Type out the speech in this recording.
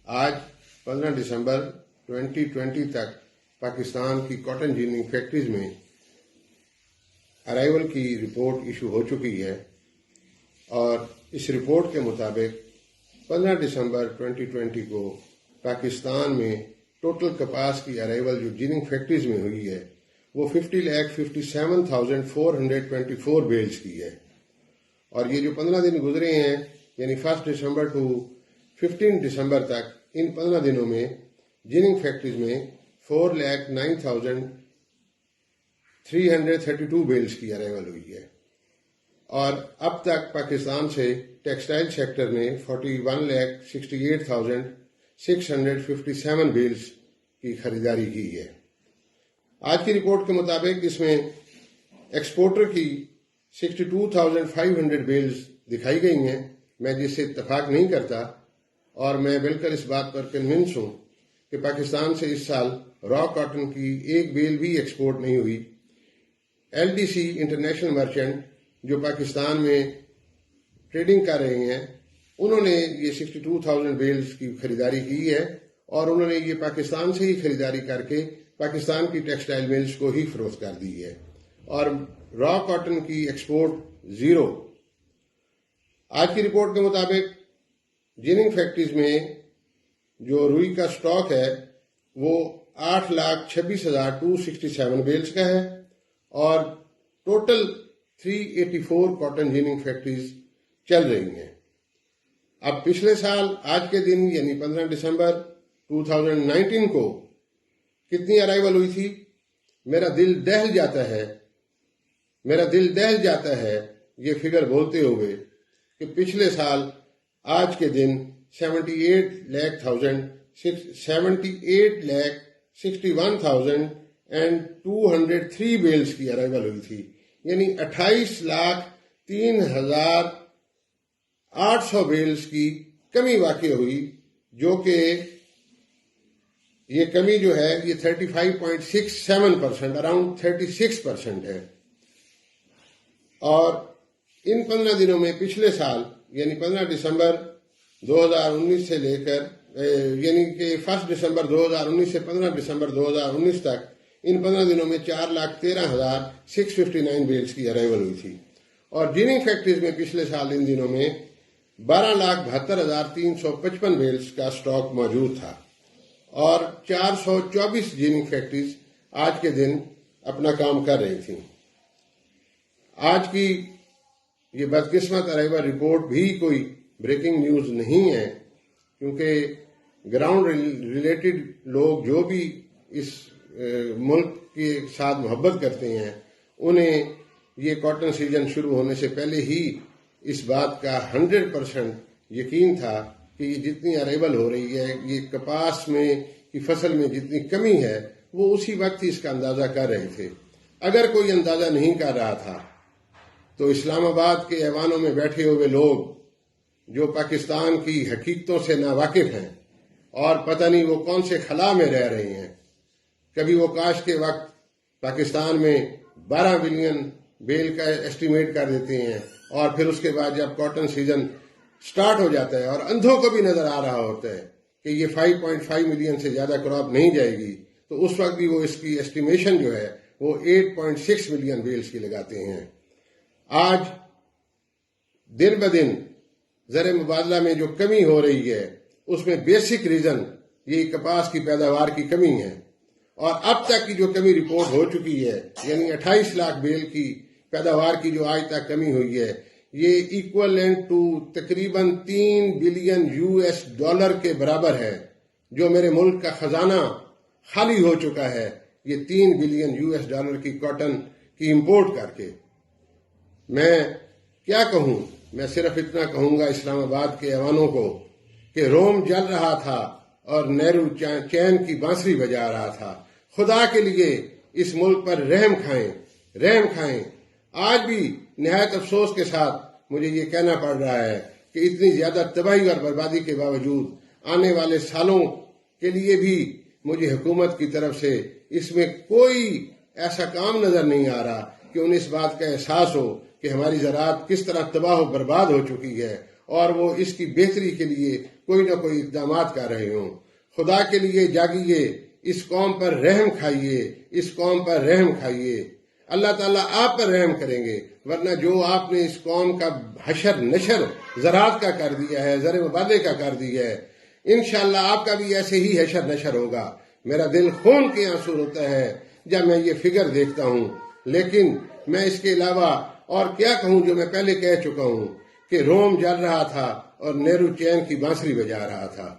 آج 15 دسمبر 2020 تک پاکستان کی کاٹن جیننگ فیکٹریز میں ارائیول کی رپورٹ ایشو ہو چکی ہے اور اس رپورٹ کے مطابق 15 دسمبر 2020 کو پاکستان میں ٹوٹل کپاس کی ارائیول جو جیننگ فیکٹریز میں ہوئی ہے وہ 50,57,424 بیلز کی ہے، اور یہ جو 15 دن گزرے ہیں یعنی 1 دسمبر ٹو 15 دسمبر تک، ان 15 دنوں میں جیننگ فیکٹریز میں 4,09,332 بیلز کی ارائیول ہوئی ہے، اور اب تک پاکستان سے ٹیکسٹائل سیکٹر نے 41,68,657 بیلز کی خریداری کی ہے۔ آج کی رپورٹ کے مطابق اس میں ایکسپورٹر کی 62,500 بیلز دکھائی گئی ہیں۔ میں جس سے اتفاق نہیں کرتا، اور میں بالکل اس بات پر کنونس ہوں کہ پاکستان سے اس سال را کاٹن کی ایک بیل بھی ایکسپورٹ نہیں ہوئی۔ LDC انٹرنیشنل مرچنٹ جو پاکستان میں ٹریڈنگ کر رہے ہیں، انہوں نے یہ 62,000 بیلز کی خریداری کی ہے، اور انہوں نے یہ پاکستان سے ہی خریداری کر کے پاکستان کی ٹیکسٹائل ملز کو ہی فروخت کر دی ہے، اور را کاٹن کی ایکسپورٹ 0۔ آج کی رپورٹ کے مطابق جیننگ فیکٹریز میں جو روئی کا سٹاک ہے وہ 8,26,267 بیلز کا ہے، اور ٹوٹل 384 کاٹن جیننگ فیکٹریز چل رہی ہیں۔ اب پچھلے سال آج کے دن یعنی 15 دسمبر 2019 کو کتنی ارائیول ہوئی تھی؟ میرا دل دہل جاتا ہے یہ فگر بولتے ہوئے کہ پچھلے سال آج کے دن 78,61,203 بیلز کی ارائیول ہوئی تھی، یعنی 28,03,800 بیلز کی کمی واقع ہوئی، جو کہ یہ کمی جو ہے یہ 35.67%، اراؤنڈ 36% ہے۔ اور ان 15 دنوں میں پچھلے سال یعنی 15 دسمبر 2019 سے لے کر یعنی کہ 1 دسمبر 2019 سے 15 دسمبر 2019 تک ان 15 دنوں میں 4,13,659 بیلز کی ارائیول ہوئی تھی، اور جیننگ فیکٹریز میں پچھلے سال ان دنوں میں 12,72,355 بیلز کا سٹاک موجود تھا، اور 424 جیننگ فیکٹریز آج کے دن اپنا کام کر رہی تھیں۔ آج کی یہ بدقسمت ارائیول رپورٹ بھی کوئی بریکنگ نیوز نہیں ہے، کیونکہ گراؤنڈ ریلیٹڈ لوگ جو بھی اس ملک کے ساتھ محبت کرتے ہیں، انہیں یہ کاٹن سیزن شروع ہونے سے پہلے ہی اس بات کا 100% یقین تھا کہ یہ جتنی ارائیول ہو رہی ہے، یہ کپاس میں کی فصل میں جتنی کمی ہے، وہ اسی وقت ہی اس کا اندازہ کر رہے تھے۔ اگر کوئی اندازہ نہیں کر رہا تھا تو اسلام آباد کے ایوانوں میں بیٹھے ہوئے لوگ جو پاکستان کی حقیقتوں سے ناواقف ہیں اور پتہ نہیں وہ کون سے خلا میں رہ رہے ہیں، کبھی وہ کاشت کے وقت پاکستان میں 12 بلین بیل کا ایسٹیمیٹ کر دیتے ہیں، اور پھر اس کے بعد جب کاٹن سیزن سٹارٹ ہو جاتا ہے اور اندھوں کو بھی نظر آ رہا ہوتا ہے کہ یہ 5.5 ملین سے زیادہ کراپ نہیں جائے گی، تو اس وقت بھی وہ اس کی ایسٹیمیشن جو ہے وہ 8.6 ملین بیلز کی لگاتے ہیں۔ آج دن بدن زر مبادلہ میں جو کمی ہو رہی ہے، اس میں بیسک ریزن یہ کپاس کی پیداوار کی کمی ہے، اور اب تک کی جو کمی رپورٹ ہو چکی ہے یعنی 28 لاکھ بیل کی پیداوار کی جو آج تک کمی ہوئی ہے، یہ ایکویلنٹ ٹو تقریباً $3 بلین کے برابر ہے۔ جو میرے ملک کا خزانہ خالی ہو چکا ہے یہ $3 بلین کی کاٹن کی امپورٹ کر کے۔ میں کیا کہوں؟ میں صرف اتنا کہوں گا اسلام آباد کے ایوانوں کو کہ روم جل رہا تھا اور نہرو چین کی بانسری بجا رہا تھا۔ خدا کے لیے اس ملک پر رحم کھائیں۔ آج بھی نہایت افسوس کے ساتھ مجھے یہ کہنا پڑ رہا ہے کہ اتنی زیادہ تباہی اور بربادی کے باوجود آنے والے سالوں کے لیے بھی مجھے حکومت کی طرف سے اس میں کوئی ایسا کام نظر نہیں آ رہا کہ انہیں اس بات کا احساس ہو کہ ہماری زراعت کس طرح تباہ و برباد ہو چکی ہے، اور وہ اس کی بہتری کے لیے کوئی نہ کوئی اقدامات کر رہے ہوں۔ خدا کے لیے جاگیے، اس قوم پر رحم کھائیے، اس قوم پر رحم کھائیے۔ اللہ تعالیٰ آپ پر رحم کریں گے، ورنہ جو آپ نے اس قوم کا حشر نشر زراعت کا کر دیا ہے، زر مبادلے کا کر دیا ہے، انشاءاللہ آپ کا بھی ایسے ہی حشر نشر ہوگا۔ میرا دل خون کے آنسو روتا ہے جب میں یہ فگر دیکھتا ہوں، لیکن میں اس کے علاوہ اور کیا کہوں جو میں پہلے کہہ چکا ہوں کہ روم جل رہا تھا اور نہرو چین کی بانسری بجا رہا تھا۔